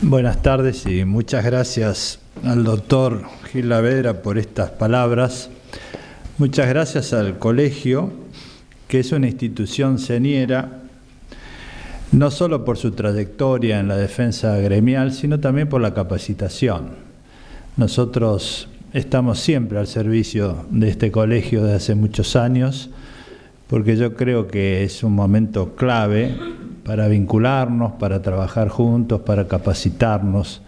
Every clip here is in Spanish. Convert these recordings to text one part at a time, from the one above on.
Buenas tardes y muchas gracias al doctor Gil Lavedra por estas palabras. Muchas gracias al colegio, que es una institución señera, no solo por su trayectoria en la defensa gremial, sino también por la capacitación. Nosotros estamos siempre al servicio de este colegio desde hace muchos años, porque yo creo que es un momento clave para vincularnos, para trabajar juntos, para capacitarnos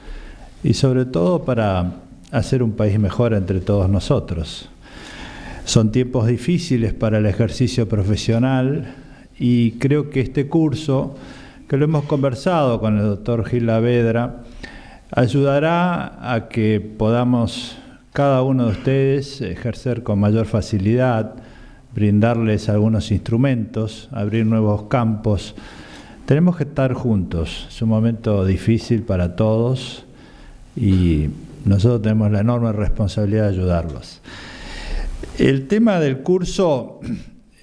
y sobre todo para hacer un país mejor entre todos nosotros. Son tiempos difíciles para el ejercicio profesional y creo que este curso, que lo hemos conversado con el doctor Gil Lavedra, ayudará a que podamos cada uno de ustedes ejercer con mayor facilidad, brindarles algunos instrumentos, abrir nuevos campos. Tenemos que estar juntos, es un momento difícil para todos y nosotros tenemos la enorme responsabilidad de ayudarlos. El tema del curso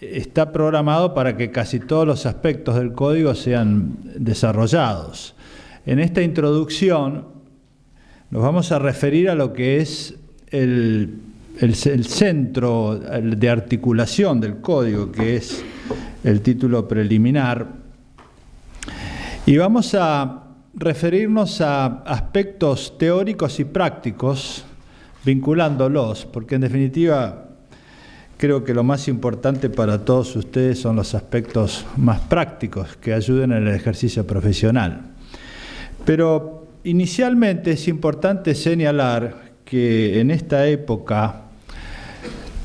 está programado para que casi todos los aspectos del código sean desarrollados. En esta introducción nos vamos a referir a lo que es el centro de articulación del código, que es el título preliminar. Y vamos a referirnos a aspectos teóricos y prácticos, vinculándolos, porque en definitiva creo que lo más importante para todos ustedes son los aspectos más prácticos que ayuden en el ejercicio profesional. Pero inicialmente es importante señalar que en esta época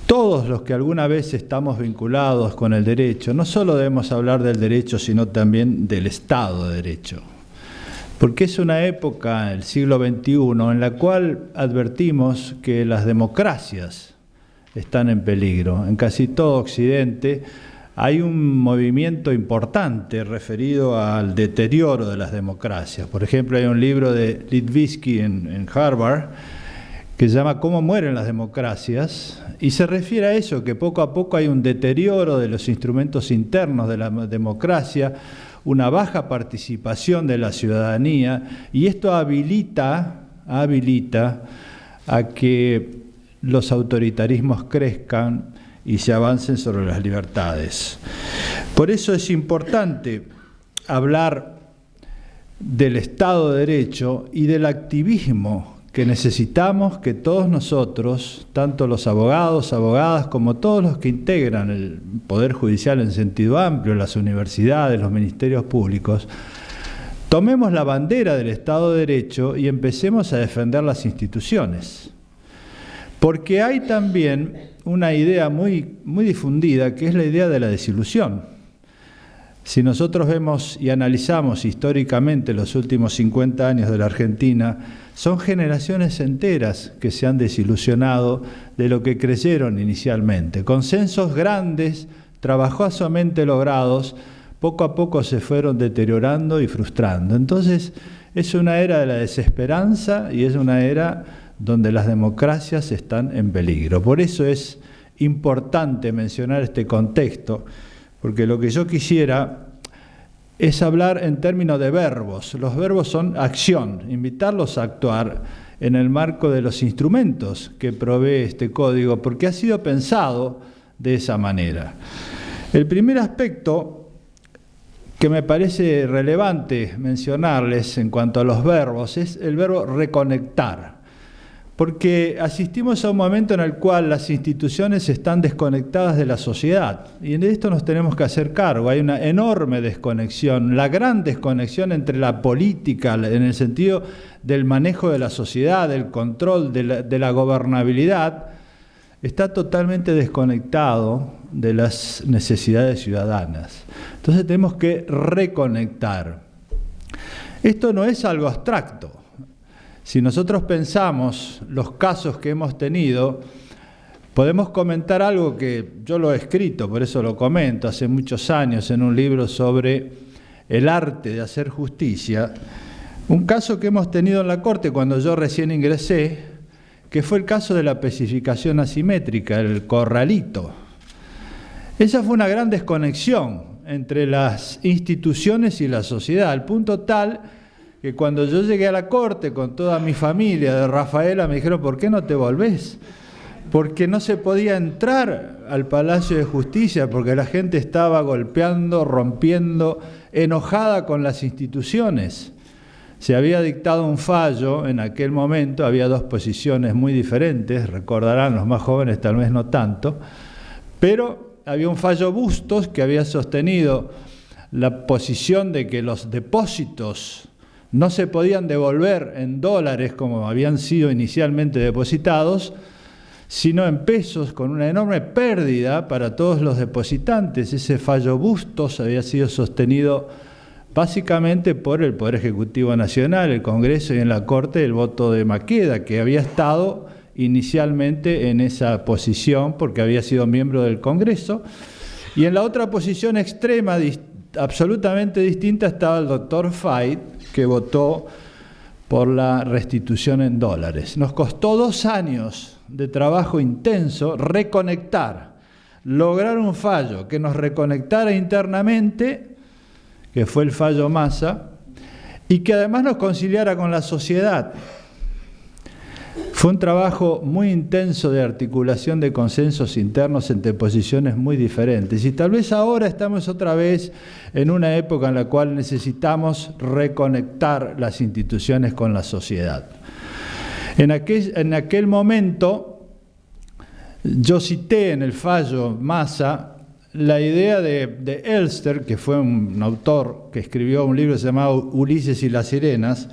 todos los que alguna vez estamos vinculados con el derecho, no solo debemos hablar del derecho, sino también del Estado de Derecho. Porque es una época, el siglo XXI, en la cual advertimos que las democracias están en peligro. En casi todo Occidente hay un movimiento importante referido al deterioro de las democracias. Por ejemplo, hay un libro de Litvitsky en Harvard que se llama ¿Cómo mueren las democracias? Y se refiere a eso, que poco a poco hay un deterioro de los instrumentos internos de la democracia, una baja participación de la ciudadanía, y esto habilita a que los autoritarismos crezcan y se avancen sobre las libertades. Por eso es importante hablar del Estado de Derecho y del activismo que necesitamos que todos nosotros, tanto los abogados, abogadas, como todos los que integran el Poder Judicial en sentido amplio, las universidades, los ministerios públicos, tomemos la bandera del Estado de Derecho y empecemos a defender las instituciones. Porque hay también una idea muy difundida, que es la idea de la desilusión. Si nosotros vemos y analizamos históricamente los últimos 50 años de la Argentina, son generaciones enteras que se han desilusionado de lo que creyeron inicialmente. Consensos grandes, trabajosamente logrados, poco a poco se fueron deteriorando y frustrando. Entonces, es una era de la desesperanza y es una era donde las democracias están en peligro. Por eso es importante mencionar este contexto, porque lo que yo quisiera es hablar en términos de verbos. Los verbos son acción, invitarlos a actuar en el marco de los instrumentos que provee este código, porque ha sido pensado de esa manera. El primer aspecto que me parece relevante mencionarles en cuanto a los verbos es el verbo reconectar. Porque asistimos a un momento en el cual las instituciones están desconectadas de la sociedad y de esto nos tenemos que hacer cargo. Hay una enorme desconexión, la gran desconexión entre la política, en el sentido del manejo de la sociedad, del control, de la gobernabilidad, está totalmente desconectado de las necesidades ciudadanas. Entonces tenemos que reconectar. Esto no es algo abstracto. Si nosotros pensamos los casos que hemos tenido, podemos comentar algo que yo lo he escrito, por eso lo comento, hace muchos años en un libro sobre el arte de hacer justicia, un caso que hemos tenido en la Corte cuando yo recién ingresé, que fue el caso de la especificación asimétrica, el corralito. Esa fue una gran desconexión entre las instituciones y la sociedad, al punto tal que cuando yo llegué a la corte con toda mi familia de Rafaela me dijeron, ¿por qué no te volvés? Porque no se podía entrar al Palacio de Justicia, porque la gente estaba golpeando, rompiendo, enojada con las instituciones. Se había dictado un fallo en aquel momento, había dos posiciones muy diferentes, recordarán los más jóvenes, tal vez no tanto, pero había un fallo Bustos que había sostenido la posición de que los depósitos no se podían devolver en dólares como habían sido inicialmente depositados, sino en pesos, con una enorme pérdida para todos los depositantes. Ese fallo Bustos había sido sostenido básicamente por el Poder Ejecutivo Nacional, el Congreso y en la Corte el voto de Maqueda, que había estado inicialmente en esa posición porque había sido miembro del Congreso. Y en la otra posición extrema, absolutamente distinta, estaba el doctor Fayt, que votó por la restitución en dólares. Nos costó 2 años de trabajo intenso reconectar, lograr un fallo que nos reconectara internamente, que fue el fallo Massa, y que además nos conciliara con la sociedad. Fue un trabajo muy intenso de articulación de consensos internos entre posiciones muy diferentes. Y tal vez ahora estamos otra vez en una época en la cual necesitamos reconectar las instituciones con la sociedad. En aquel momento, yo cité en el fallo Massa la idea de Elster, que fue un autor que escribió un libro llamado Ulises y las sirenas,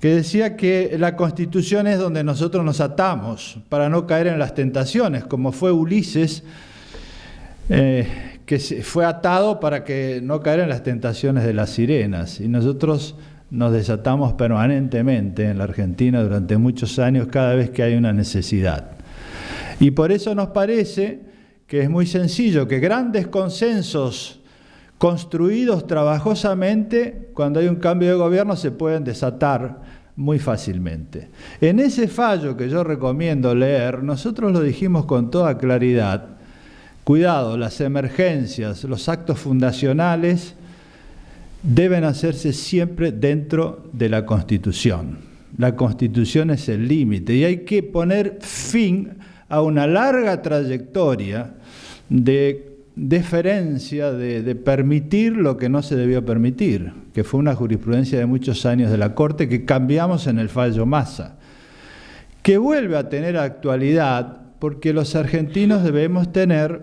que decía que la Constitución es donde nosotros nos atamos para no caer en las tentaciones, como fue Ulises, que fue atado para que no caer en las tentaciones de las sirenas. Y nosotros nos desatamos permanentemente en la Argentina durante muchos años cada vez que hay una necesidad. Y por eso nos parece que es muy sencillo, que grandes consensos construidos trabajosamente, cuando hay un cambio de gobierno, se pueden desatar muy fácilmente. En ese fallo que yo recomiendo leer, nosotros lo dijimos con toda claridad: cuidado, las emergencias, los actos fundacionales deben hacerse siempre dentro de la Constitución. La Constitución es el límite y hay que poner fin a una larga trayectoria de deferencia, de permitir lo que no se debió permitir, que fue una jurisprudencia de muchos años de la Corte que cambiamos en el fallo Massa, que vuelve a tener actualidad porque los argentinos debemos tener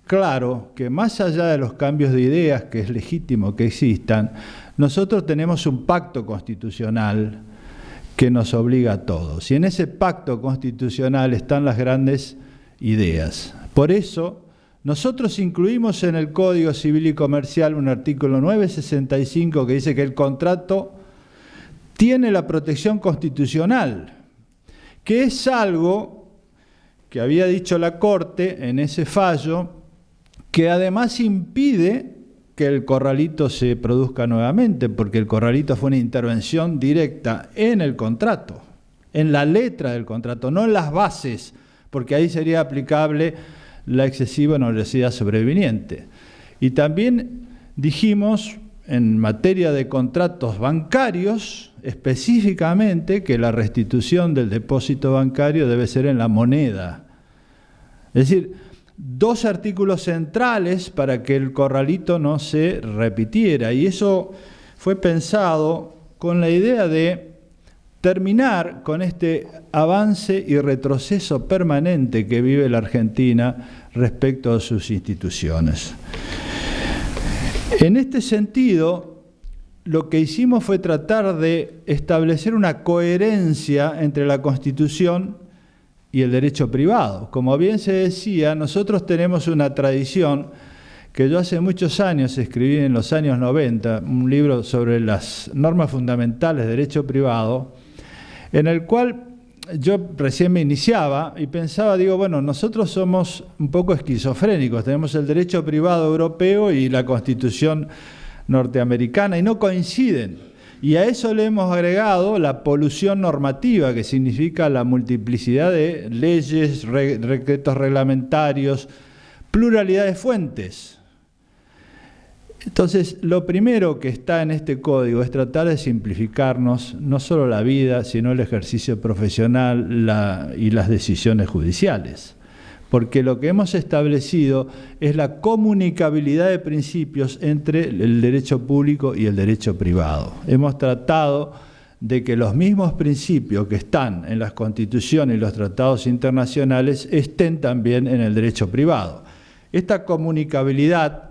claro que más allá de los cambios de ideas, que es legítimo que existan, nosotros tenemos un pacto constitucional que nos obliga a todos. Y en ese pacto constitucional están las grandes ideas. Por eso, nosotros incluimos en el Código Civil y Comercial un artículo 965 que dice que el contrato tiene la protección constitucional, que es algo que había dicho la Corte en ese fallo, que además impide que el corralito se produzca nuevamente, porque el corralito fue una intervención directa en el contrato, en la letra del contrato, no en las bases, porque ahí sería aplicable la excesiva onerosidad sobreviniente. Y también dijimos, en materia de contratos bancarios, específicamente que la restitución del depósito bancario debe ser en la moneda. Es decir, 2 artículos centrales para que el corralito no se repitiera. Y eso fue pensado con la idea de terminar con este avance y retroceso permanente que vive la Argentina respecto a sus instituciones. En este sentido, lo que hicimos fue tratar de establecer una coherencia entre la Constitución y el derecho privado. Como bien se decía, nosotros tenemos una tradición que yo hace muchos años escribí, en los años 90, un libro sobre las normas fundamentales de derecho privado, en el cual yo recién me iniciaba y pensaba, digo, bueno, nosotros somos un poco esquizofrénicos, tenemos el derecho privado europeo y la Constitución norteamericana y no coinciden. Y a eso le hemos agregado la polución normativa, que significa la multiplicidad de leyes, decretos reglamentarios, pluralidad de fuentes. Entonces, lo primero que está en este código es tratar de simplificarnos no solo la vida, sino el ejercicio profesional y las decisiones judiciales. Porque lo que hemos establecido es la comunicabilidad de principios entre el derecho público y el derecho privado. Hemos tratado de que los mismos principios que están en las constituciones y los tratados internacionales estén también en el derecho privado. Esta comunicabilidad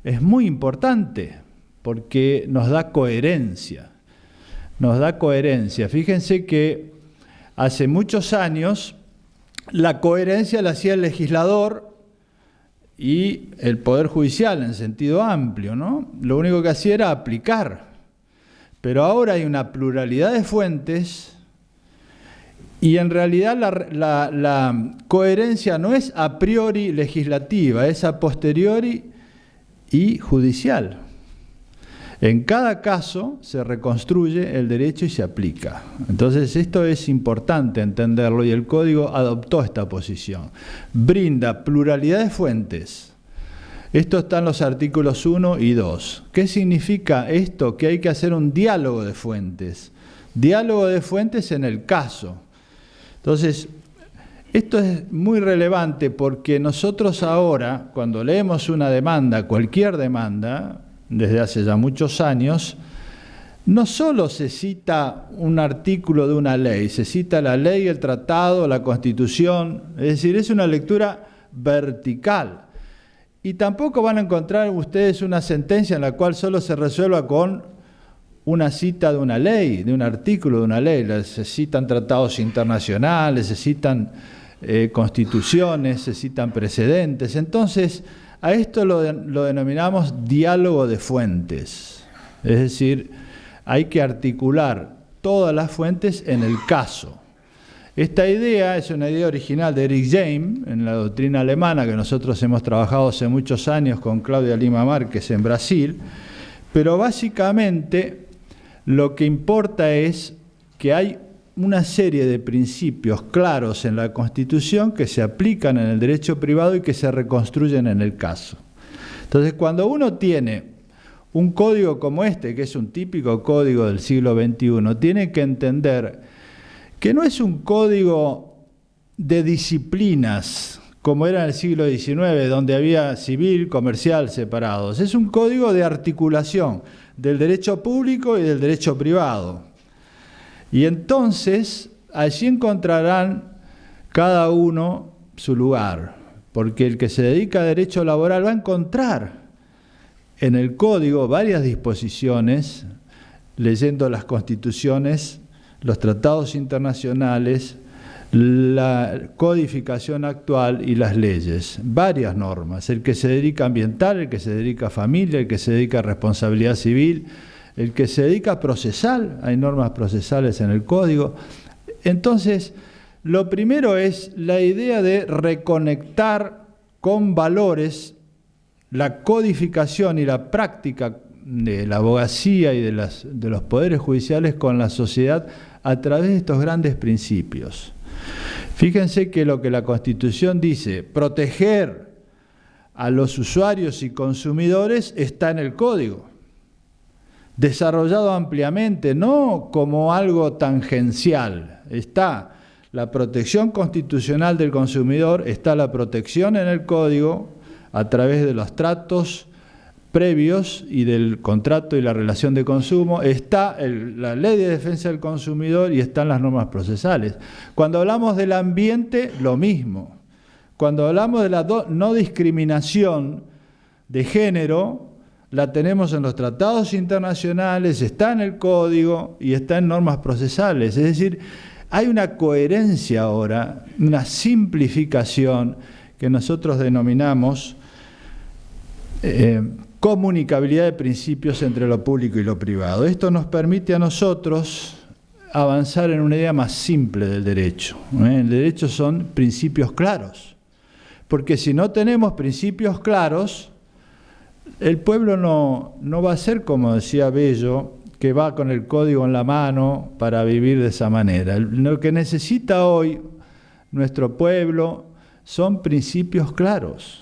es muy importante porque nos da coherencia. Nos da coherencia. Fíjense que hace muchos años la coherencia la hacía el legislador y el Poder Judicial en sentido amplio, ¿no? Lo único que hacía era aplicar. Pero ahora hay una pluralidad de fuentes y en realidad la coherencia no es a priori legislativa, es a posteriori y judicial. En cada caso se reconstruye el derecho y se aplica. Entonces esto es importante entenderlo y el Código adoptó esta posición. Brinda pluralidad de fuentes. Esto está en los artículos 1 y 2. ¿Qué significa esto? Que hay que hacer un diálogo de fuentes. Diálogo de fuentes en el caso. Entonces, esto es muy relevante porque nosotros ahora, cuando leemos una demanda, cualquier demanda, desde hace ya muchos años, no solo se cita un artículo de una ley, se cita la ley, el tratado, la Constitución, es decir, es una lectura vertical. Y tampoco van a encontrar ustedes una sentencia en la cual solo se resuelva con una cita de una ley, de un artículo de una ley. Se citan tratados internacionales, se citan constituciones, se citan precedentes. Entonces, a esto lo denominamos diálogo de fuentes. Es decir, hay que articular todas las fuentes en el caso. Esta idea es una idea original de Eric James, en la doctrina alemana, que nosotros hemos trabajado hace muchos años con Claudia Lima Márquez en Brasil, pero básicamente lo que importa es que hay una serie de principios claros en la Constitución que se aplican en el derecho privado y que se reconstruyen en el caso. Entonces, cuando uno tiene un código como este, que es un típico código del siglo XXI, tiene que entender que no es un código de disciplinas, como era en el siglo XIX, donde había civil, comercial separados. Es un código de articulación del derecho público y del derecho privado. Y entonces, allí encontrarán cada uno su lugar, porque el que se dedica a derecho laboral va a encontrar en el código varias disposiciones, leyendo las constituciones, los tratados internacionales, la codificación actual y las leyes, varias normas, el que se dedica a ambiental, el que se dedica a familia, el que se dedica a responsabilidad civil, el que se dedica a procesal, hay normas procesales en el código. Entonces, lo primero es la idea de reconectar con valores la codificación y la práctica de la abogacía y de los poderes judiciales con la sociedad a través de estos grandes principios. Fíjense que lo que la Constitución dice, proteger a los usuarios y consumidores, está en el Código, desarrollado ampliamente, no como algo tangencial. Está la protección constitucional del consumidor, está la protección en el Código a través de los tratos previos y del contrato y la relación de consumo, está la ley de defensa del consumidor y están las normas procesales. Cuando hablamos del ambiente, lo mismo. Cuando hablamos de la no discriminación de género, la tenemos en los tratados internacionales, está en el código y está en normas procesales. Es decir, hay una coherencia ahora, una simplificación que nosotros denominamos comunicabilidad de principios entre lo público y lo privado. Esto nos permite a nosotros avanzar en una idea más simple del derecho. El derecho son principios claros, porque si no tenemos principios claros, el pueblo no va a ser, como decía Bello, que va con el código en la mano para vivir de esa manera. Lo que necesita hoy nuestro pueblo son principios claros.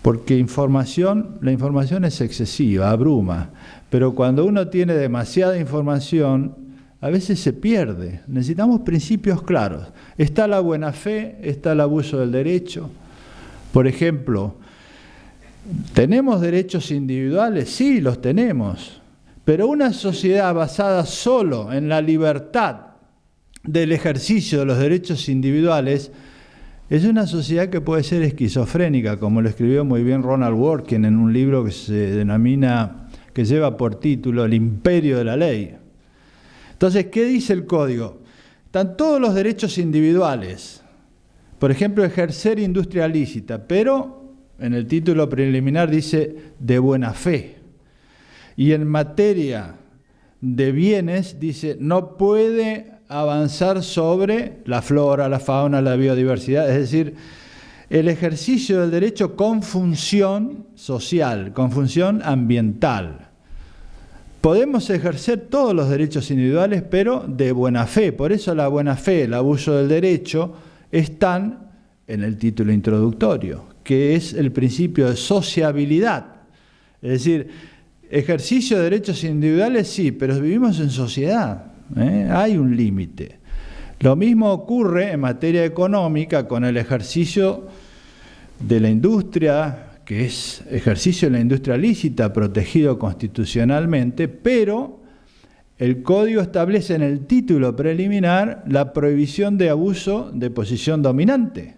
porque la información es excesiva, abruma, pero cuando uno tiene demasiada información, a veces se pierde. Necesitamos principios claros. Está la buena fe, está el abuso del derecho. Por ejemplo, ¿tenemos derechos individuales? Sí, los tenemos. Pero una sociedad basada solo en la libertad del ejercicio de los derechos individuales es una sociedad que puede ser esquizofrénica, como lo escribió muy bien Ronald Dworkin en un libro que se denomina, que lleva por título El imperio de la ley. Entonces, ¿qué dice el Código? Están todos los derechos individuales. Por ejemplo, ejercer industria lícita, pero en el título preliminar dice de buena fe. Y en materia de bienes dice no puede avanzar sobre la flora, la fauna, la biodiversidad, es decir, el ejercicio del derecho con función social, con función ambiental. Podemos ejercer todos los derechos individuales, pero de buena fe. Por eso la buena fe, el abuso del derecho, están en el título introductorio, que es el principio de sociabilidad. Es decir, ejercicio de derechos individuales sí, pero vivimos en sociedad. Hay un límite. Lo mismo ocurre en materia económica con el ejercicio de la industria, que es ejercicio de la industria lícita, protegido constitucionalmente, pero el Código establece en el título preliminar la prohibición de abuso de posición dominante.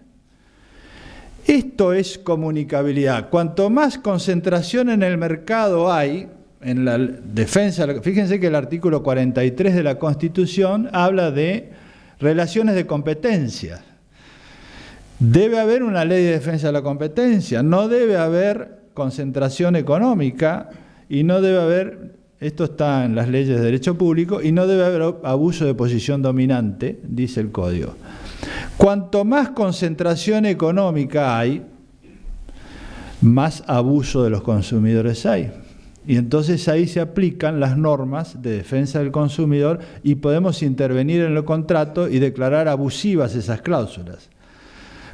Esto es comunicabilidad. Cuanto más concentración en el mercado hay, en la defensa, fíjense que el artículo 43 de la Constitución habla de relaciones de competencia. Debe haber una ley de defensa de la competencia, no debe haber concentración económica y no debe haber, esto está en las leyes de derecho público, y no debe haber abuso de posición dominante, dice el Código. Cuanto más concentración económica hay, más abuso de los consumidores hay. Y entonces ahí se aplican las normas de defensa del consumidor y podemos intervenir en el contrato y declarar abusivas esas cláusulas.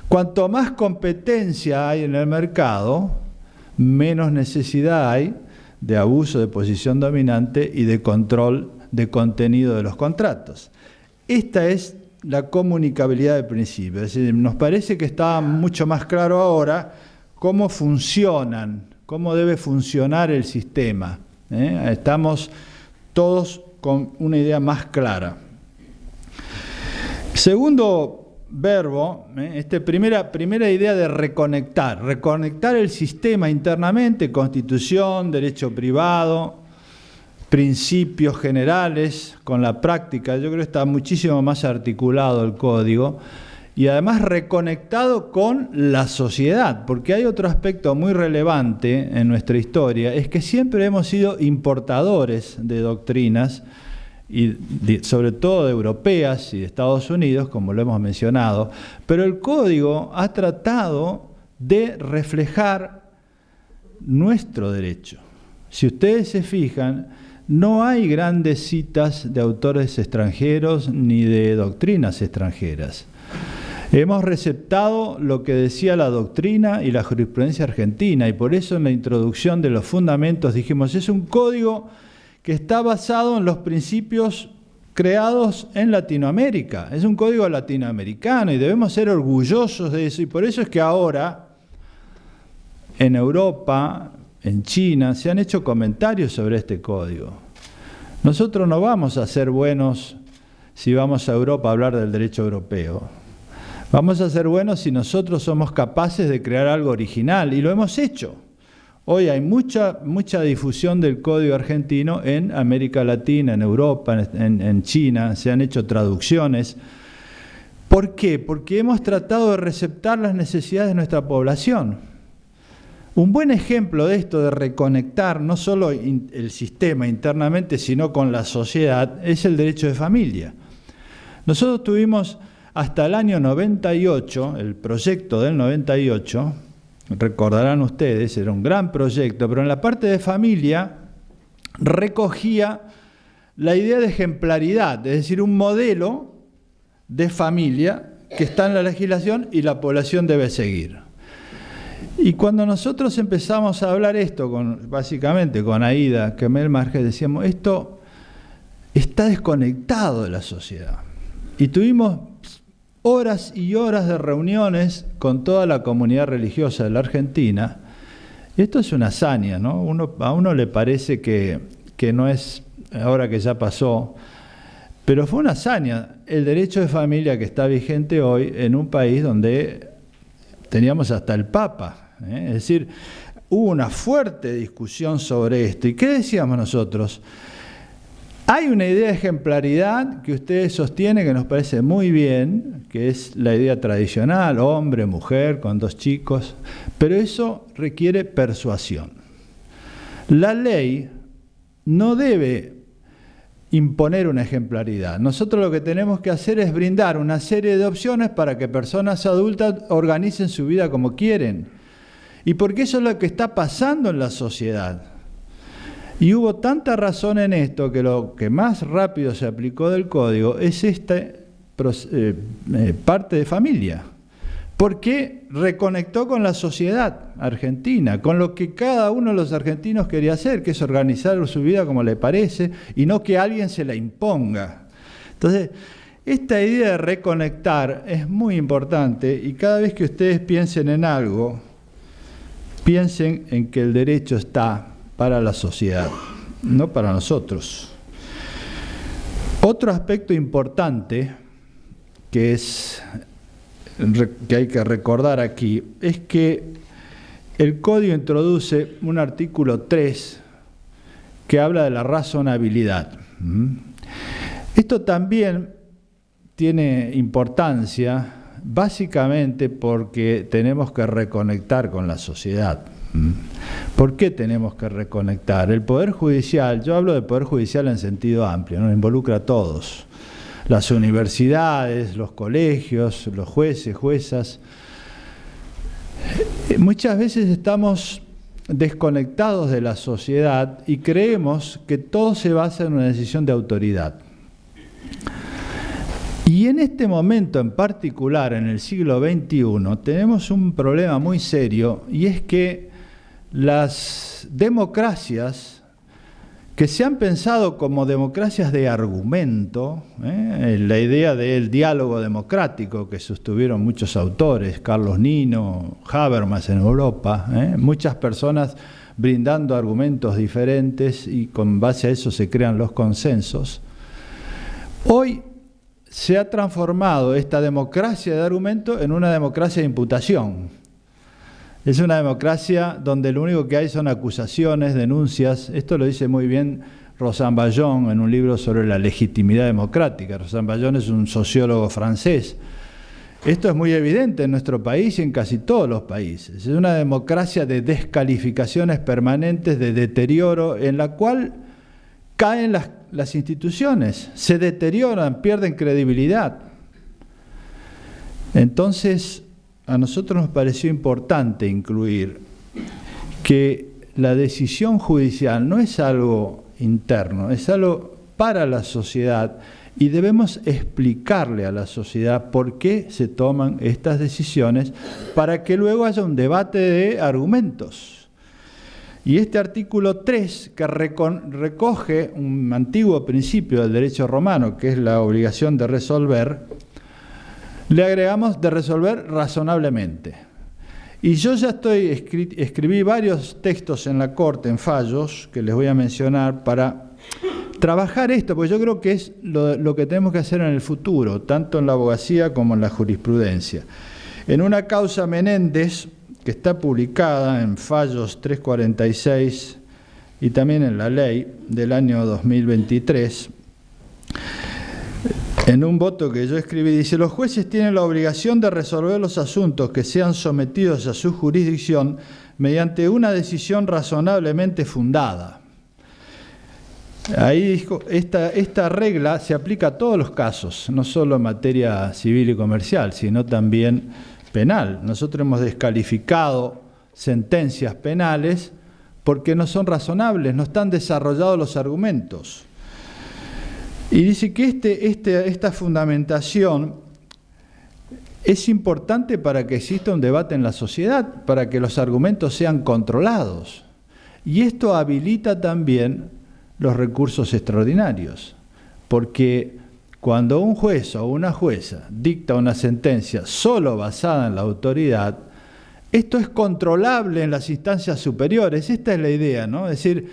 Cuanto más competencia hay en el mercado, menos necesidad hay de abuso de posición dominante y de control de contenido de los contratos. Esta es la comunicabilidad del principio. Es decir, nos parece que está mucho más claro ahora cómo funcionan, cómo debe funcionar el sistema. Estamos todos con una idea más clara. Segundo verbo, primera idea de reconectar el sistema internamente, constitución, derecho privado, principios generales con la práctica. Yo creo que está muchísimo más articulado el código y además reconectado con la sociedad, porque hay otro aspecto muy relevante en nuestra historia, es que siempre hemos sido importadores de doctrinas, y sobre todo de europeas y de Estados Unidos, como lo hemos mencionado, pero el Código ha tratado de reflejar nuestro derecho. Si ustedes se fijan, no hay grandes citas de autores extranjeros ni de doctrinas extranjeras. Hemos receptado lo que decía la doctrina y la jurisprudencia argentina, y por eso en la introducción de los fundamentos dijimos, es un código que está basado en los principios creados en Latinoamérica. Es un código latinoamericano y debemos ser orgullosos de eso. Y por eso es que ahora, en Europa, en China, se han hecho comentarios sobre este código. Nosotros no vamos a ser buenos si vamos a Europa a hablar del derecho europeo. Vamos a ser buenos si nosotros somos capaces de crear algo original, y lo hemos hecho. Hoy hay mucha difusión del Código argentino en América Latina, en Europa, en China, se han hecho traducciones. ¿Por qué? Porque hemos tratado de receptar las necesidades de nuestra población. Un buen ejemplo de esto, de reconectar no solo el sistema internamente, sino con la sociedad, es el derecho de familia. Nosotros tuvimos hasta el año 98, el proyecto del 98, recordarán ustedes, era un gran proyecto, pero en la parte de familia recogía la idea de ejemplaridad, es decir, un modelo de familia que está en la legislación y la población debe seguir. Y cuando nosotros empezamos a hablar esto, básicamente con Aida Kemel Márquez, decíamos, esto está desconectado de la sociedad. Y tuvimos horas y horas de reuniones con toda la comunidad religiosa de la Argentina. Y esto es una hazaña, ¿no? A uno le parece que no es, ahora que ya pasó, pero fue una hazaña el derecho de familia que está vigente hoy en un país donde teníamos hasta el Papa. Es decir, hubo una fuerte discusión sobre esto. ¿Y qué decíamos nosotros? Hay una idea de ejemplaridad que ustedes sostienen que nos parece muy bien, que es la idea tradicional, hombre, mujer, con 2 chicos, pero eso requiere persuasión. La ley no debe imponer una ejemplaridad. Nosotros lo que tenemos que hacer es brindar una serie de opciones para que personas adultas organicen su vida como quieren. Y porque eso es lo que está pasando en la sociedad. Y hubo tanta razón en esto que lo que más rápido se aplicó del código es esta parte de familia. Porque reconectó con la sociedad argentina, con lo que cada uno de los argentinos quería hacer, que es organizar su vida como le parece y no que alguien se la imponga. Entonces, esta idea de reconectar es muy importante y cada vez que ustedes piensen en algo, piensen en que el derecho está para la sociedad, no para nosotros. Otro aspecto importante que hay que recordar aquí es que el Código introduce un artículo 3 que habla de la razonabilidad. Esto también tiene importancia básicamente porque tenemos que reconectar con la sociedad. ¿Por qué tenemos que reconectar? El Poder Judicial, yo hablo de Poder Judicial en sentido amplio, ¿no? Involucra a todos. Las universidades, los colegios, los jueces, juezas. Muchas veces estamos desconectados de la sociedad y creemos que todo se basa en una decisión de autoridad. Y en este momento en particular, en el siglo XXI, tenemos un problema muy serio y es que las democracias que se han pensado como democracias de argumento, la idea del diálogo democrático que sostuvieron muchos autores, Carlos Nino, Habermas en Europa, muchas personas brindando argumentos diferentes y con base a eso se crean los consensos. Hoy se ha transformado esta democracia de argumento en una democracia de imputación. Es una democracia donde lo único que hay son acusaciones, denuncias. Esto lo dice muy bien Rosan Ballon en un libro sobre la legitimidad democrática. Rosan Ballon es un sociólogo francés. Esto es muy evidente en nuestro país y en casi todos los países. Es una democracia de descalificaciones permanentes, de deterioro, en la cual caen las instituciones, se deterioran, pierden credibilidad. Entonces, a nosotros nos pareció importante incluir que la decisión judicial no es algo interno, es algo para la sociedad y debemos explicarle a la sociedad por qué se toman estas decisiones para que luego haya un debate de argumentos. Y este artículo 3, que recoge un antiguo principio del derecho romano, que es la obligación de resolver, le agregamos de resolver razonablemente. Y yo ya escribí varios textos en la Corte, en fallos, que les voy a mencionar, para trabajar esto, porque yo creo que es lo que tenemos que hacer en el futuro, tanto en la abogacía como en la jurisprudencia. En una causa Menéndez, que está publicada en Fallos 346 y también en la ley del año 2023, en un voto que yo escribí, dice: los jueces tienen la obligación de resolver los asuntos que sean sometidos a su jurisdicción mediante una decisión razonablemente fundada. Ahí dijo, esta regla se aplica a todos los casos, no solo en materia civil y comercial, sino también penal. Nosotros hemos descalificado sentencias penales porque no son razonables, no están desarrollados los argumentos. Y dice que esta fundamentación es importante para que exista un debate en la sociedad, para que los argumentos sean controlados. Y esto habilita también los recursos extraordinarios, porque cuando un juez o una jueza dicta una sentencia solo basada en la autoridad, esto es controlable en las instancias superiores. Esta es la idea, ¿no? Es decir,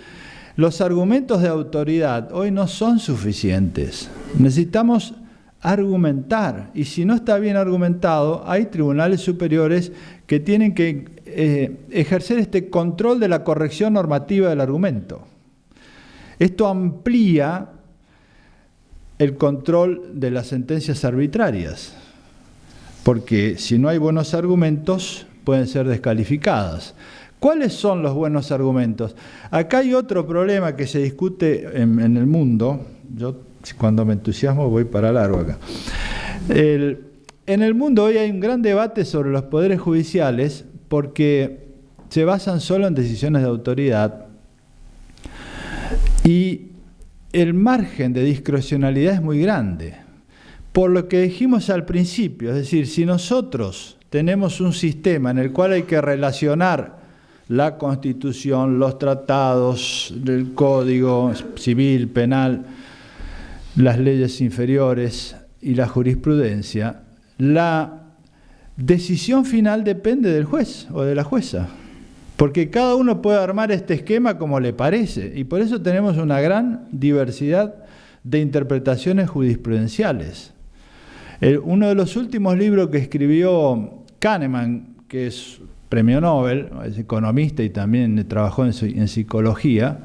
los argumentos de autoridad hoy no son suficientes. Necesitamos argumentar, y si no está bien argumentado, hay tribunales superiores que tienen que ejercer este control de la corrección normativa del argumento. Esto amplía el control de las sentencias arbitrarias, porque si no hay buenos argumentos, pueden ser descalificadas. ¿Cuáles son los buenos argumentos? Acá hay otro problema que se discute en el mundo. Yo, cuando me entusiasmo, voy para largo acá. En el mundo hoy hay un gran debate sobre los poderes judiciales porque se basan solo en decisiones de autoridad y el margen de discrecionalidad es muy grande. Por lo que dijimos al principio, es decir, si nosotros tenemos un sistema en el cual hay que relacionar la Constitución, los tratados, el Código Civil, Penal, las leyes inferiores y la jurisprudencia, la decisión final depende del juez o de la jueza, porque cada uno puede armar este esquema como le parece, y por eso tenemos una gran diversidad de interpretaciones jurisprudenciales. Uno de los últimos libros que escribió Kahneman, que es premio Nobel, es economista y también trabajó en psicología,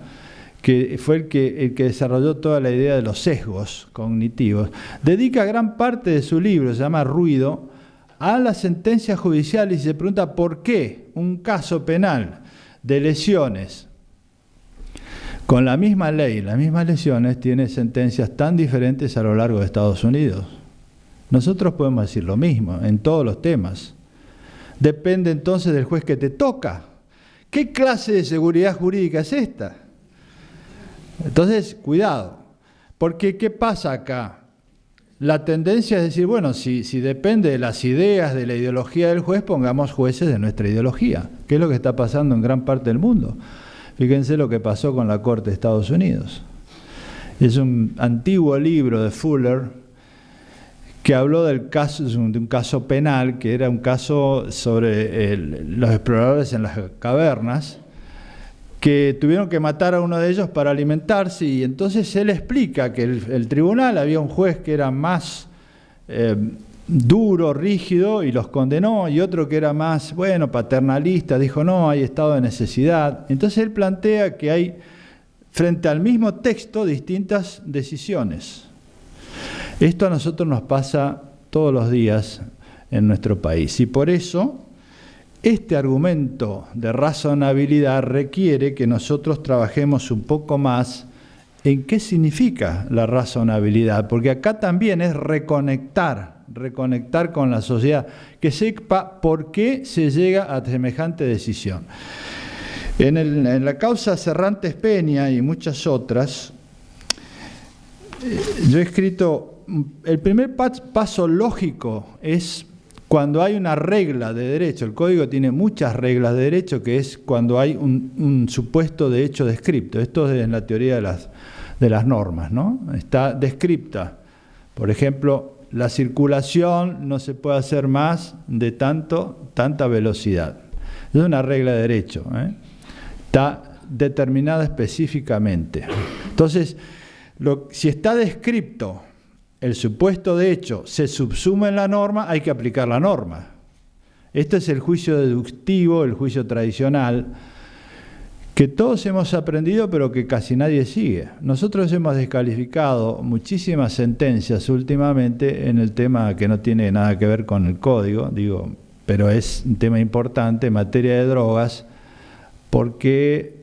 que fue el que desarrolló toda la idea de los sesgos cognitivos, dedica gran parte de su libro, se llama Ruido, a las sentencias judiciales y se pregunta por qué un caso penal de lesiones con la misma ley, las mismas lesiones, tiene sentencias tan diferentes a lo largo de Estados Unidos. Nosotros podemos decir lo mismo en todos los temas. Depende entonces del juez que te toca. ¿Qué clase de seguridad jurídica es esta? Entonces, cuidado, porque ¿qué pasa acá? La tendencia es decir, bueno, si depende de las ideas, de la ideología del juez, pongamos jueces de nuestra ideología, que es lo que está pasando en gran parte del mundo. Fíjense lo que pasó con la Corte de Estados Unidos. Es un antiguo libro de Fuller que habló de un caso penal, que era un caso sobre los exploradores en las cavernas, que tuvieron que matar a uno de ellos para alimentarse, y entonces él explica que el tribunal, había un juez que era más duro, rígido, y los condenó, y otro que era más, paternalista, dijo no, hay estado de necesidad. Entonces él plantea que hay, frente al mismo texto, distintas decisiones. Esto a nosotros nos pasa todos los días en nuestro país, y por eso este argumento de razonabilidad requiere que nosotros trabajemos un poco más en qué significa la razonabilidad, porque acá también es reconectar con la sociedad, que sepa por qué se llega a semejante decisión. En la causa Cerrantes Peña y muchas otras, yo he escrito, el primer paso lógico es cuando hay una regla de derecho. El Código tiene muchas reglas de derecho, que es cuando hay un supuesto de hecho descripto. Esto es en la teoría de las normas, ¿no? Está descripta. Por ejemplo, la circulación no se puede hacer más de tanta velocidad. Es una regla de derecho, ¿eh? Está determinada específicamente. Entonces, si está descripto el supuesto de hecho se subsume en la norma, hay que aplicar la norma. Este es el juicio deductivo, el juicio tradicional, que todos hemos aprendido pero que casi nadie sigue. Nosotros hemos descalificado muchísimas sentencias últimamente en el tema que no tiene nada que ver con el código, pero es un tema importante en materia de drogas, porque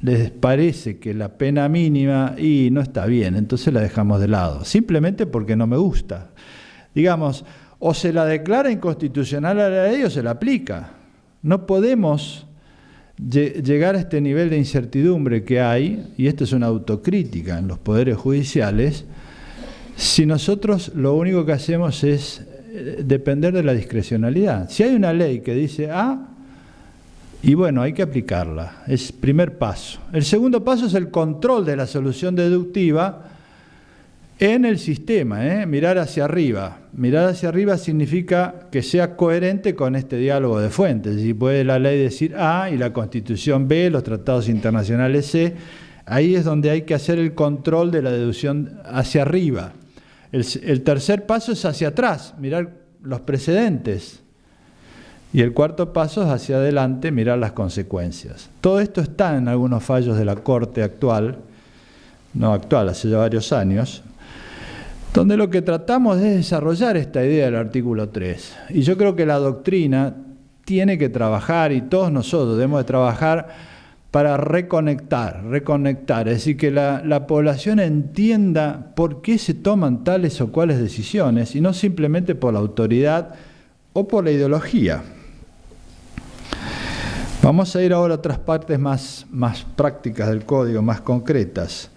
les parece que la pena mínima no está bien, entonces la dejamos de lado, simplemente porque no me gusta. O se la declara inconstitucional a la ley o se la aplica. No podemos llegar a este nivel de incertidumbre que hay, y esto es una autocrítica en los poderes judiciales, si nosotros lo único que hacemos es depender de la discrecionalidad. Si hay una ley que dice A, y bueno, hay que aplicarla. Es primer paso. El segundo paso es el control de la solución deductiva en el sistema, mirar hacia arriba. Mirar hacia arriba significa que sea coherente con este diálogo de fuentes. Si puede la ley decir A y la Constitución B, los tratados internacionales C, ahí es donde hay que hacer el control de la deducción hacia arriba. El tercer paso es hacia atrás, mirar los precedentes. Y el cuarto paso es hacia adelante, mirar las consecuencias. Todo esto está en algunos fallos de la Corte actual, no actual, hace ya varios años, donde lo que tratamos es desarrollar esta idea del artículo 3. Y yo creo que la doctrina tiene que trabajar, y todos nosotros debemos de trabajar para reconectar, es decir, que la población entienda por qué se toman tales o cuales decisiones, y no simplemente por la autoridad o por la ideología. Vamos a ir ahora a otras partes más prácticas del código, más concretas.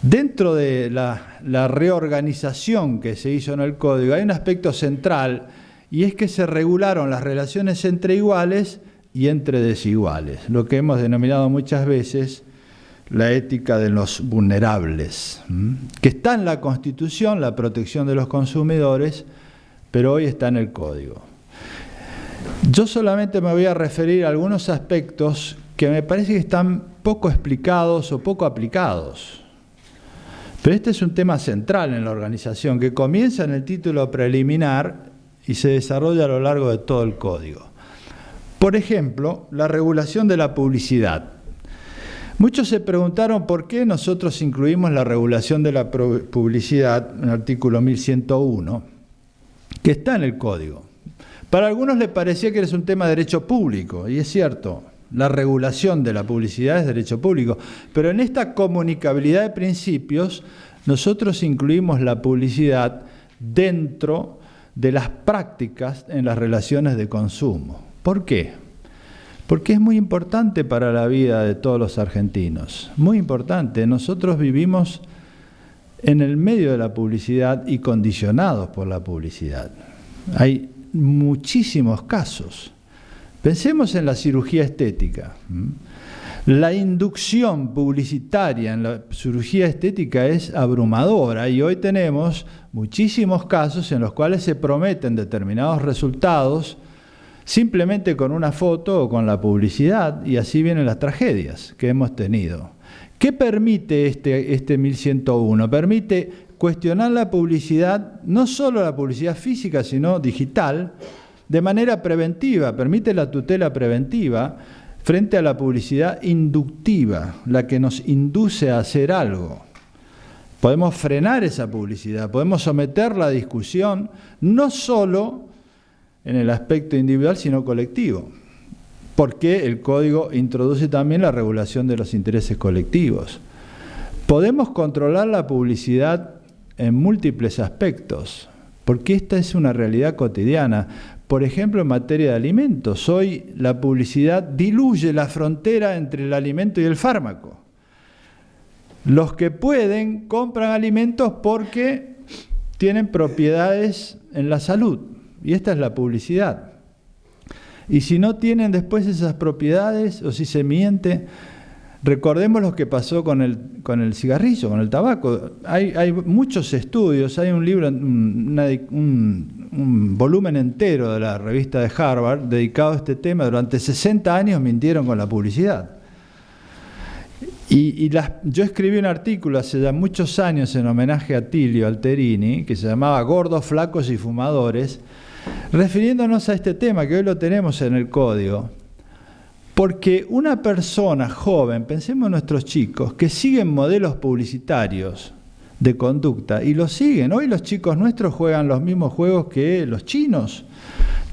Dentro de la reorganización que se hizo en el código hay un aspecto central, y es que se regularon las relaciones entre iguales y entre desiguales, lo que hemos denominado muchas veces la ética de los vulnerables, que está en la Constitución, la protección de los consumidores, pero hoy está en el código. Yo solamente me voy a referir a algunos aspectos que me parece que están poco explicados o poco aplicados. Pero este es un tema central en la organización, que comienza en el título preliminar y se desarrolla a lo largo de todo el código. Por ejemplo, la regulación de la publicidad. Muchos se preguntaron por qué nosotros incluimos la regulación de la publicidad en el artículo 1101, que está en el código. Para algunos les parecía que es un tema de derecho público, y es cierto, la regulación de la publicidad es derecho público, pero en esta comunicabilidad de principios nosotros incluimos la publicidad dentro de las prácticas en las relaciones de consumo. ¿Por qué? Porque es muy importante para la vida de todos los argentinos, muy importante. Nosotros vivimos en el medio de la publicidad y condicionados por la publicidad. Hay muchísimos casos. Pensemos en la cirugía estética. La inducción publicitaria en la cirugía estética es abrumadora, y hoy tenemos muchísimos casos en los cuales se prometen determinados resultados simplemente con una foto o con la publicidad, y así vienen las tragedias que hemos tenido. ¿Qué permite este 1101? Permite cuestionar la publicidad, no solo la publicidad física, sino digital, de manera preventiva. Permite la tutela preventiva frente a la publicidad inductiva, la que nos induce a hacer algo. Podemos frenar esa publicidad, podemos someterla a discusión, no solo en el aspecto individual, sino colectivo, porque el código introduce también la regulación de los intereses colectivos. Podemos controlar la publicidad en múltiples aspectos, porque esta es una realidad cotidiana. Por ejemplo, en materia de alimentos, hoy la publicidad diluye la frontera entre el alimento y el fármaco. Los que pueden compran alimentos porque tienen propiedades en la salud, y esta es la publicidad. Y si no tienen después esas propiedades, o si se miente, recordemos lo que pasó con el cigarrillo, con el tabaco. Hay muchos estudios, hay un libro, un volumen entero de la revista de Harvard dedicado a este tema. Durante 60 años mintieron con la publicidad. Yo escribí un artículo hace ya muchos años en homenaje a Tilio Alterini, que se llamaba Gordos, Flacos y Fumadores, refiriéndonos a este tema que hoy lo tenemos en el código. Porque una persona joven, pensemos en nuestros chicos, que siguen modelos publicitarios de conducta, y los siguen. Hoy los chicos nuestros juegan los mismos juegos que los chinos.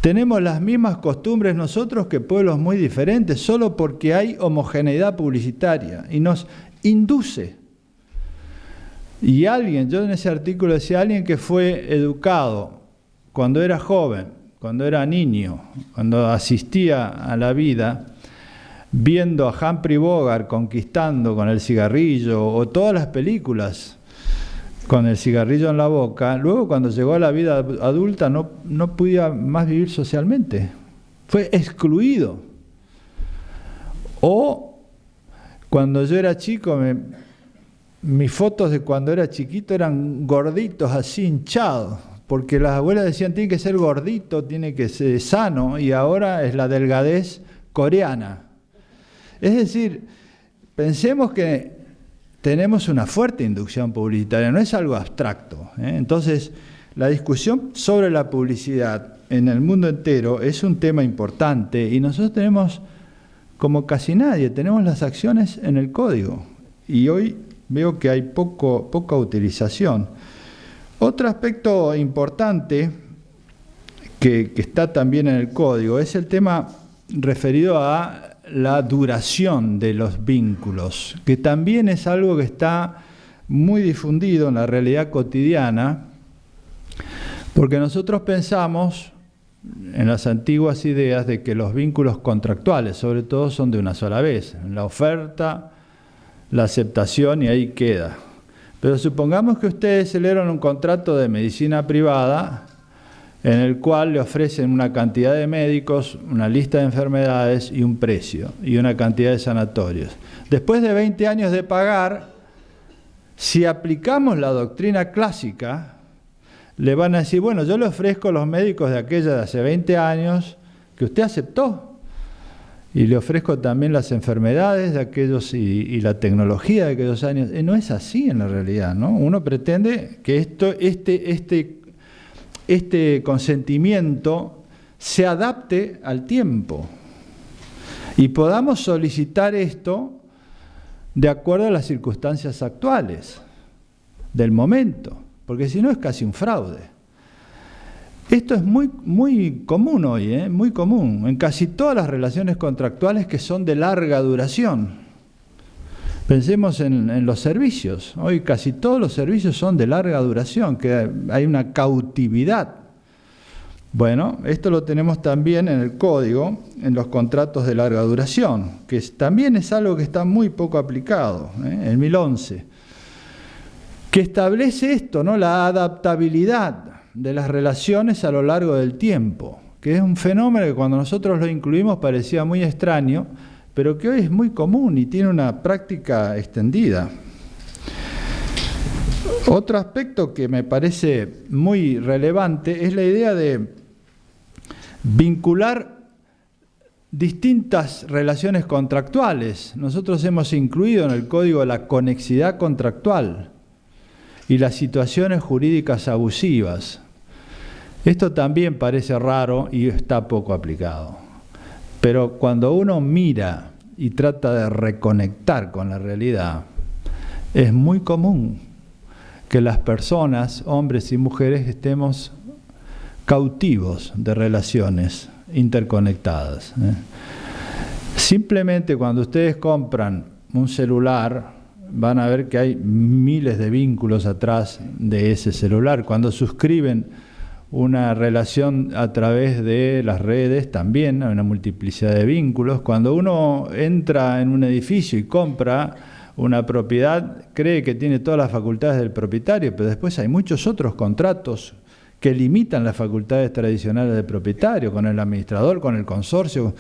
Tenemos las mismas costumbres nosotros que pueblos muy diferentes, solo porque hay homogeneidad publicitaria, y nos induce. Y yo en ese artículo decía, alguien que fue educado cuando era joven, cuando era niño, cuando asistía a la vida, viendo a Humphrey Bogart conquistando con el cigarrillo, o todas las películas con el cigarrillo en la boca, luego cuando llegó a la vida adulta no podía más vivir socialmente, fue excluido. O cuando yo era chico, mis fotos de cuando era chiquito eran gorditos, así hinchados, porque las abuelas decían tiene que ser gordito, tiene que ser sano, y ahora es la delgadez coreana. Es decir, pensemos que tenemos una fuerte inducción publicitaria, no es algo abstracto, ¿eh? Entonces, la discusión sobre la publicidad en el mundo entero es un tema importante y nosotros tenemos, como casi nadie, tenemos las acciones en el código y hoy veo que hay poca utilización. Otro aspecto importante que está también en el código es el tema referido a la duración de los vínculos, que también es algo que está muy difundido en la realidad cotidiana, porque nosotros pensamos en las antiguas ideas de que los vínculos contractuales, sobre todo, son de una sola vez, la oferta, la aceptación y ahí queda. Pero supongamos que ustedes celebran un contrato de medicina privada en el cual le ofrecen una cantidad de médicos, una lista de enfermedades y un precio, y una cantidad de sanatorios. Después de 20 años de pagar, si aplicamos la doctrina clásica, le van a decir, bueno, yo le ofrezco los médicos de aquella de hace 20 años que usted aceptó, y le ofrezco también las enfermedades de aquellos y la tecnología de aquellos años. No es así en la realidad, ¿no? Uno pretende que este consentimiento se adapte al tiempo y podamos solicitar esto de acuerdo a las circunstancias actuales del momento, porque si no es casi un fraude. Esto es muy común hoy, muy común, en casi todas las relaciones contractuales que son de larga duración. Pensemos en los servicios. Hoy casi todos los servicios son de larga duración, que hay una cautividad. Bueno, esto lo tenemos también en el código, en los contratos de larga duración, que también es algo que está muy poco aplicado, el 1011, que establece esto, ¿no? La adaptabilidad de las relaciones a lo largo del tiempo, que es un fenómeno que cuando nosotros lo incluimos parecía muy extraño, pero que hoy es muy común y tiene una práctica extendida. Otro aspecto que me parece muy relevante es la idea de vincular distintas relaciones contractuales. Nosotros hemos incluido en el código la conexidad contractual y las situaciones jurídicas abusivas. Esto también parece raro y está poco aplicado. Pero cuando uno mira y trata de reconectar con la realidad, es muy común que las personas, hombres y mujeres, estemos cautivos de relaciones interconectadas. Simplemente cuando ustedes compran un celular, van a ver que hay miles de vínculos atrás de ese celular. Cuando suscriben una relación a través de las redes, también hay una multiplicidad de vínculos. Cuando uno entra en un edificio y compra una propiedad, cree que tiene todas las facultades del propietario, pero después hay muchos otros contratos que limitan las facultades tradicionales del propietario, con el administrador, con el consorcio.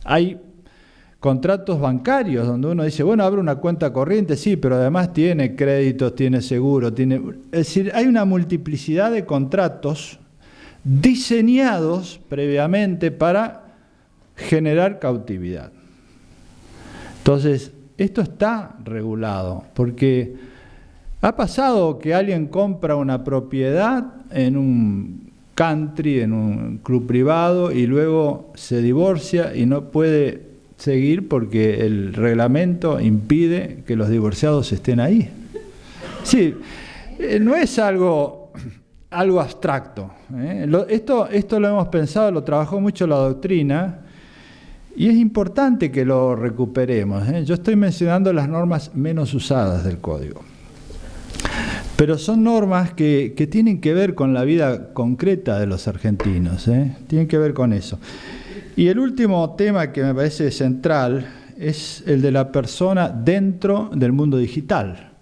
Hay contratos bancarios donde uno dice, bueno, abre una cuenta corriente, sí, pero además tiene créditos, tiene seguro, es decir, hay una multiplicidad de contratos diseñados previamente para generar cautividad. Entonces, esto está regulado, porque ha pasado que alguien compra una propiedad en un country, en un club privado, y luego se divorcia y no puede seguir porque el reglamento impide que los divorciados estén ahí. Sí, no es algo abstracto. Esto lo hemos pensado, lo trabajó mucho la doctrina, y es importante que lo recuperemos. Yo estoy mencionando las normas menos usadas del código, pero son normas que tienen que ver con la vida concreta de los argentinos, tienen que ver con eso. Y el último tema que me parece central es el de la persona dentro del mundo digital.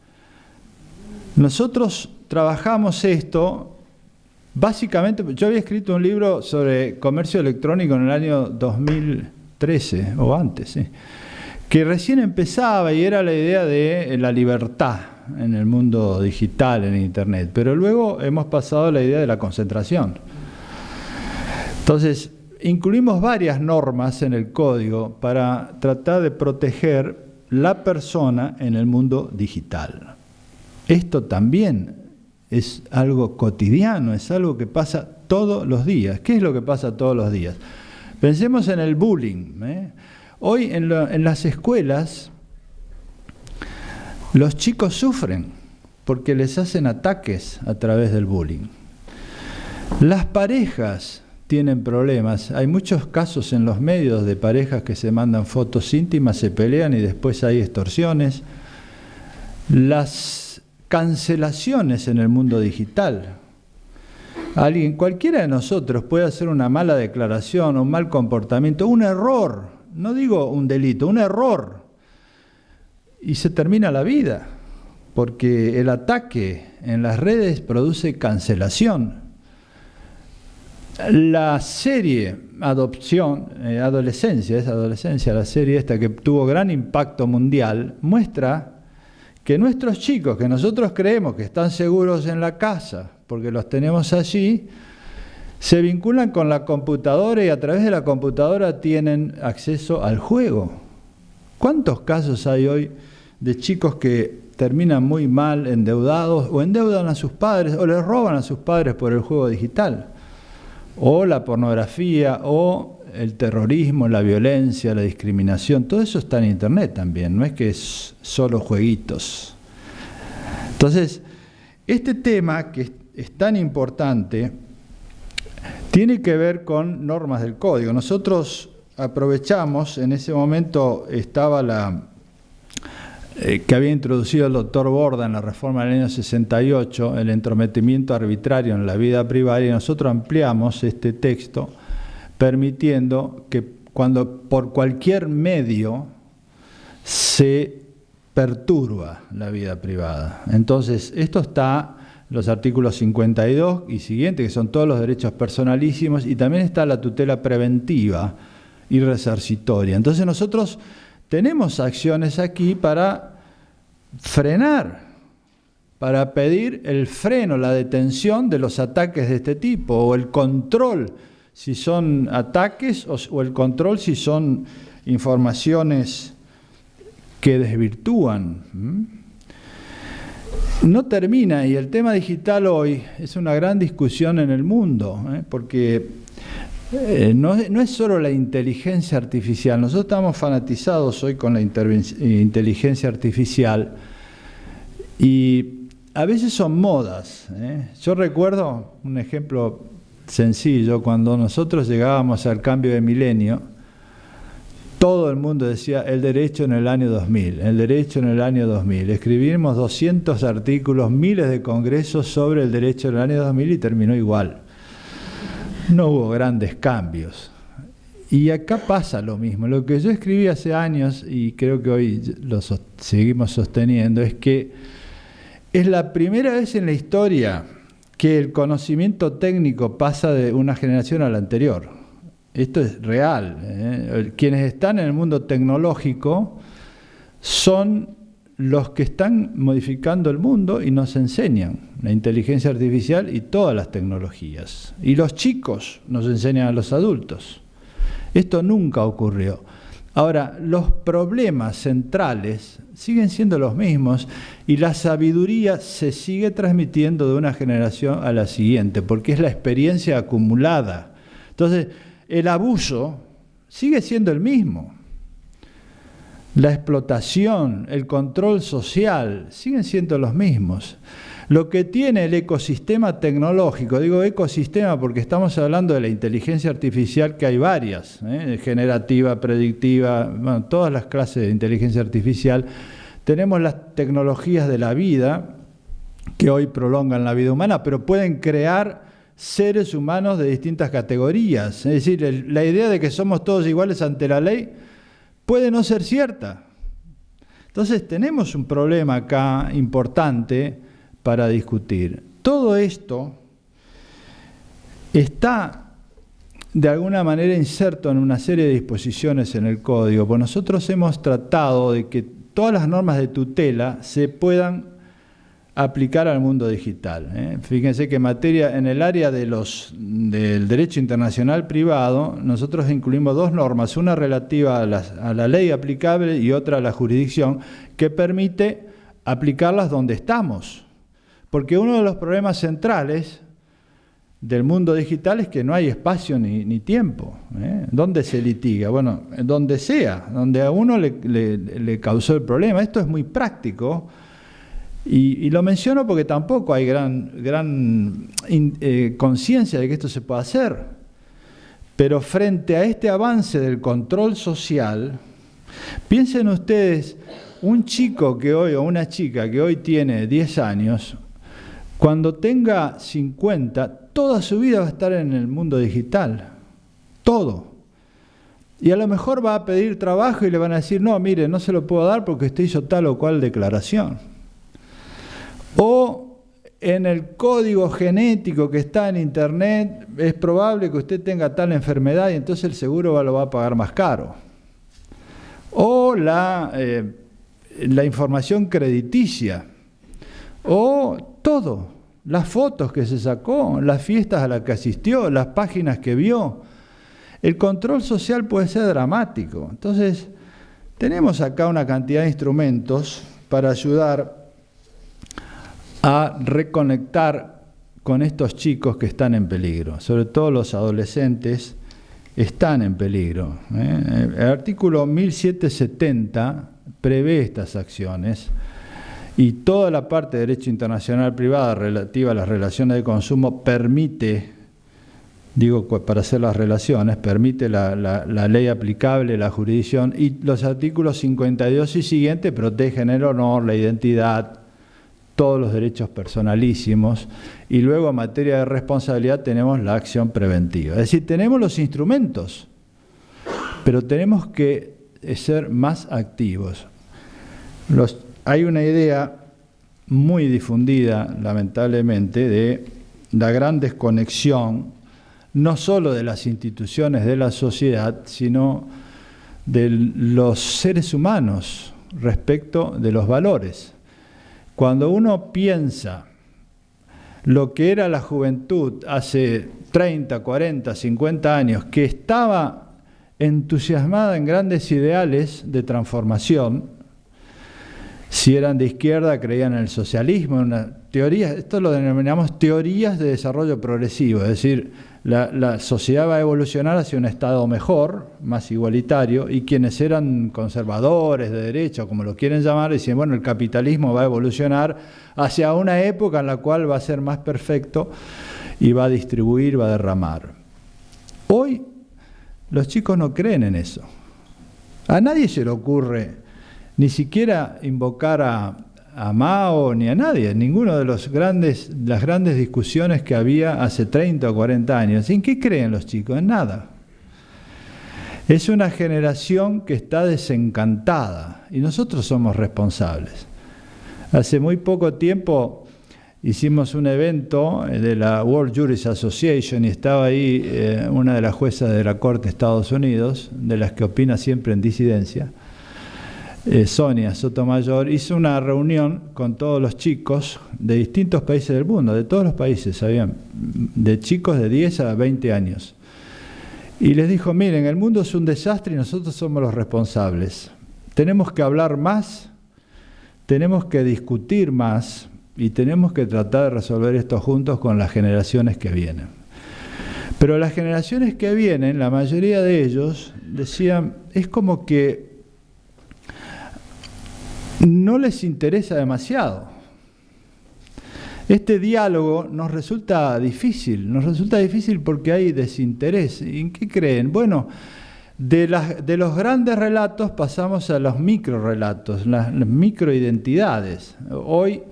Nosotros trabajamos esto, básicamente, yo había escrito un libro sobre comercio electrónico en el año 2013, o antes, ¿sí?, que recién empezaba y era la idea de la libertad en el mundo digital, en Internet, pero luego hemos pasado a la idea de la concentración. Entonces, incluimos varias normas en el código para tratar de proteger la persona en el mundo digital. Esto también es algo cotidiano, es algo que pasa todos los días. ¿Qué es lo que pasa todos los días? Pensemos en el bullying, ¿eh? Hoy en las escuelas los chicos sufren porque les hacen ataques a través del bullying. Las parejas tienen problemas. Hay muchos casos en los medios de parejas que se mandan fotos íntimas, se pelean y después hay extorsiones. Las cancelaciones en el mundo digital. Cualquiera de nosotros puede hacer una mala declaración, un mal comportamiento, un error. No digo un delito, un error, y se termina la vida, porque el ataque en las redes produce cancelación. La serie Adolescencia, la serie esta que tuvo gran impacto mundial, muestra que nuestros chicos, que nosotros creemos que están seguros en la casa, porque los tenemos allí, se vinculan con la computadora y a través de la computadora tienen acceso al juego. ¿Cuántos casos hay hoy de chicos que terminan muy mal, endeudados, o endeudan a sus padres, o les roban a sus padres por el juego digital? O la pornografía, o el terrorismo, la violencia, la discriminación, todo eso está en Internet también, no es que es solo jueguitos. Entonces, este tema que es tan importante tiene que ver con normas del código. Nosotros aprovechamos, en ese momento estaba que había introducido el doctor Borda en la reforma del año 68, el entrometimiento arbitrario en la vida privada, y nosotros ampliamos este texto permitiendo que cuando por cualquier medio se perturba la vida privada. Entonces, esto está los artículos 52 y siguientes, que son todos los derechos personalísimos, y también está la tutela preventiva y resarcitoria. Entonces nosotros tenemos acciones aquí para frenar, para pedir el freno, la detención de los ataques de este tipo, o el control si son ataques, o el control si son informaciones que desvirtúan. No termina, y el tema digital hoy es una gran discusión en el mundo, porque no es solo la inteligencia artificial. Nosotros estamos fanatizados hoy con la inteligencia artificial y a veces son modas. Yo recuerdo un ejemplo sencillo: cuando nosotros llegábamos al cambio de milenio, todo el mundo decía el derecho en el año 2000, el derecho en el año 2000. Escribimos 200 artículos, miles de congresos sobre el derecho en el año 2000 y terminó igual. No hubo grandes cambios. Y acá pasa lo mismo. Lo que yo escribí hace años, y creo que hoy lo seguimos sosteniendo, es que es la primera vez en la historia que el conocimiento técnico pasa de una generación a la anterior. Esto es real. Quienes están en el mundo tecnológico son los que están modificando el mundo y nos enseñan la inteligencia artificial y todas las tecnologías. Y los chicos nos enseñan a los adultos. Esto nunca ocurrió. Ahora, los problemas centrales siguen siendo los mismos y la sabiduría se sigue transmitiendo de una generación a la siguiente, porque es la experiencia acumulada. Entonces, el abuso sigue siendo el mismo. La explotación, el control social, siguen siendo los mismos. Lo que tiene el ecosistema tecnológico, digo ecosistema porque estamos hablando de la inteligencia artificial, que hay varias, generativa, predictiva, bueno, todas las clases de inteligencia artificial. Tenemos las tecnologías de la vida, que hoy prolongan la vida humana, pero pueden crear seres humanos de distintas categorías. Es decir, la idea de que somos todos iguales ante la ley puede no ser cierta. Entonces tenemos un problema acá importante para discutir. Todo esto está de alguna manera inserto en una serie de disposiciones en el código, pues nosotros hemos tratado de que todas las normas de tutela se puedan aplicar al mundo digital. Fíjense que en el área del derecho internacional privado, nosotros incluimos dos normas, una relativa a la ley aplicable y otra a la jurisdicción, que permite aplicarlas donde estamos. Porque uno de los problemas centrales del mundo digital es que no hay espacio ni tiempo. ¿Dónde se litiga? Bueno, donde sea, donde a uno le causó el problema. Esto es muy práctico y lo menciono porque tampoco hay gran conciencia de que esto se puede hacer. Pero frente a este avance del control social, piensen ustedes, un chico que hoy o una chica que hoy tiene 10 años, cuando tenga 50, toda su vida va a estar en el mundo digital. Todo. Y a lo mejor va a pedir trabajo y le van a decir, no, mire, no se lo puedo dar porque usted hizo tal o cual declaración. O en el código genético que está en Internet, es probable que usted tenga tal enfermedad y entonces el seguro lo va a pagar más caro. O la información crediticia. O todo, las fotos que se sacó, las fiestas a las que asistió, las páginas que vio. El control social puede ser dramático. Entonces, tenemos acá una cantidad de instrumentos para ayudar a reconectar con estos chicos que están en peligro. Sobre todo los adolescentes están en peligro. El artículo 1770 prevé estas acciones. Y toda la parte de derecho internacional privado relativa a las relaciones de consumo permite, digo para hacer las relaciones, permite la ley aplicable, la jurisdicción, y los artículos 52 y siguientes protegen el honor, la identidad, todos los derechos personalísimos, y luego en materia de responsabilidad tenemos la acción preventiva. Es decir, tenemos los instrumentos, pero tenemos que ser más activos. Hay una idea muy difundida, lamentablemente, de la gran desconexión, no solo de las instituciones de la sociedad, sino de los seres humanos respecto de los valores. Cuando uno piensa lo que era la juventud hace 30, 40, 50 años, que estaba entusiasmada en grandes ideales de transformación, si eran de izquierda, creían en el socialismo, en una teoría, esto lo denominamos teorías de desarrollo progresivo, es decir, la sociedad va a evolucionar hacia un estado mejor, más igualitario, y quienes eran conservadores, de derecha, como lo quieren llamar, decían, bueno, el capitalismo va a evolucionar hacia una época en la cual va a ser más perfecto y va a distribuir, va a derramar. Hoy los chicos no creen en eso. A nadie se le ocurre ni siquiera invocar a Mao ni a nadie, ninguno de las grandes discusiones que había hace 30 o 40 años. ¿En qué creen los chicos? En nada. Es una generación que está desencantada y nosotros somos responsables. Hace muy poco tiempo hicimos un evento de la World Jurist Association y estaba ahí una de las juezas de la Corte de Estados Unidos, de las que opina siempre en disidencia, Sonia Sotomayor, hizo una reunión con todos los chicos de distintos países del mundo, de todos los países, ¿sabían? De chicos de 10 a 20 años. Y les dijo, miren, el mundo es un desastre y nosotros somos los responsables. Tenemos que hablar más, tenemos que discutir más y tenemos que tratar de resolver esto juntos con las generaciones que vienen. Pero las generaciones que vienen, la mayoría de ellos, decían, es como que no les interesa demasiado. Este diálogo nos resulta difícil porque hay desinterés. ¿En qué creen? Bueno, de los grandes relatos pasamos a los microrelatos, las microidentidades. Hoy,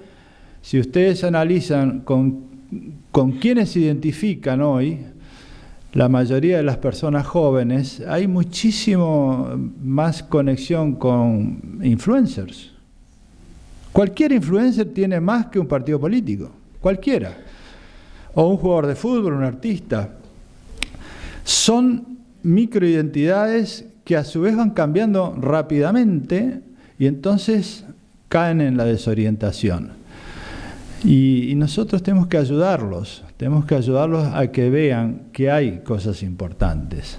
si ustedes analizan con quiénes se identifican hoy, la mayoría de las personas jóvenes, hay muchísimo más conexión con influencers, Cualquier influencer tiene más que un partido político, cualquiera. O un jugador de fútbol, un artista. Son microidentidades que a su vez van cambiando rápidamente y entonces caen en la desorientación. Y nosotros tenemos que ayudarlos a que vean que hay cosas importantes.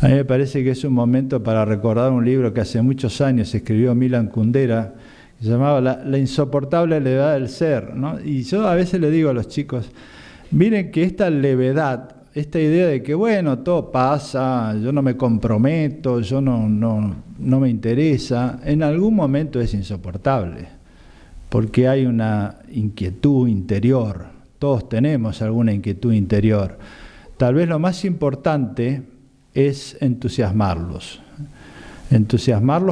A mí me parece que es un momento para recordar un libro que hace muchos años escribió Milan Kundera, que se llamaba La insoportable levedad del ser, ¿no? Y yo a veces le digo a los chicos, miren que esta levedad, esta idea de que bueno, todo pasa, yo no me comprometo, yo no me interesa, en algún momento es insoportable, porque hay una inquietud interior, todos tenemos alguna inquietud interior. Tal vez lo más importante es entusiasmarlos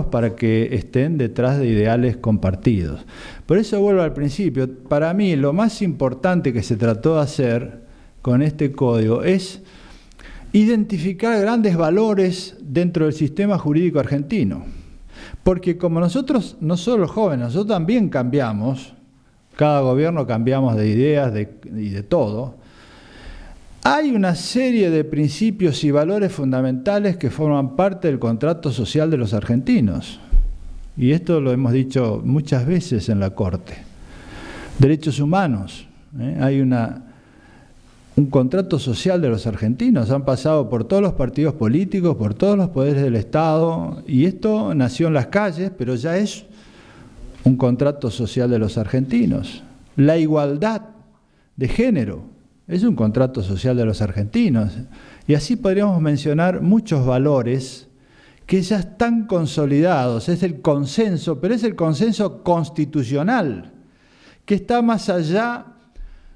para que estén detrás de ideales compartidos. Por eso vuelvo al principio, para mí lo más importante que se trató de hacer con este código es identificar grandes valores dentro del sistema jurídico argentino. Porque como nosotros, no solo los jóvenes, nosotros también cambiamos, cada gobierno cambiamos de ideas y de todo, hay una serie de principios y valores fundamentales que forman parte del contrato social de los argentinos. Y esto lo hemos dicho muchas veces en la Corte. Derechos humanos, hay un contrato social de los argentinos, han pasado por todos los partidos políticos, por todos los poderes del Estado, y esto nació en las calles, pero ya es un contrato social de los argentinos. La igualdad de género es un contrato social de los argentinos, y así podríamos mencionar muchos valores que ya están consolidados, es el consenso, pero es el consenso constitucional, que está más allá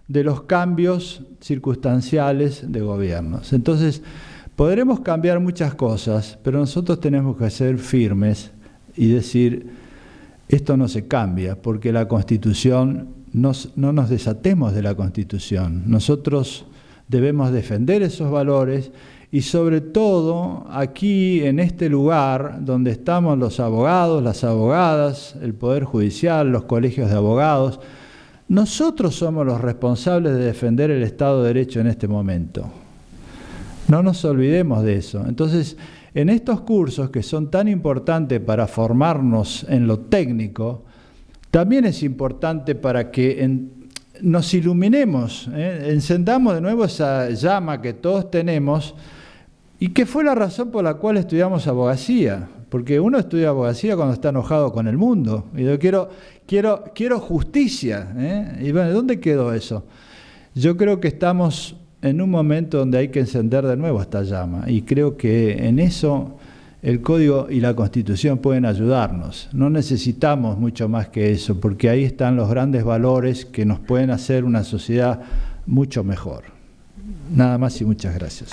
de los cambios circunstanciales de gobiernos. Entonces, podremos cambiar muchas cosas, pero nosotros tenemos que ser firmes y decir, esto no se cambia, porque la Constitución, no nos desatemos de la Constitución. Nosotros debemos defender esos valores y sobre todo aquí en este lugar donde estamos los abogados, las abogadas, el Poder Judicial, los colegios de abogados, nosotros somos los responsables de defender el Estado de Derecho en este momento. No nos olvidemos de eso. Entonces, en estos cursos que son tan importantes para formarnos en lo técnico, también es importante para que nos iluminemos, encendamos de nuevo esa llama que todos tenemos y que fue la razón por la cual estudiamos abogacía, porque uno estudia abogacía cuando está enojado con el mundo y yo quiero justicia, y bueno, ¿dónde quedó eso? Yo creo que estamos en un momento donde hay que encender de nuevo esta llama y creo que en eso el Código y la Constitución pueden ayudarnos. No necesitamos mucho más que eso, porque ahí están los grandes valores que nos pueden hacer una sociedad mucho mejor. Nada más y muchas gracias.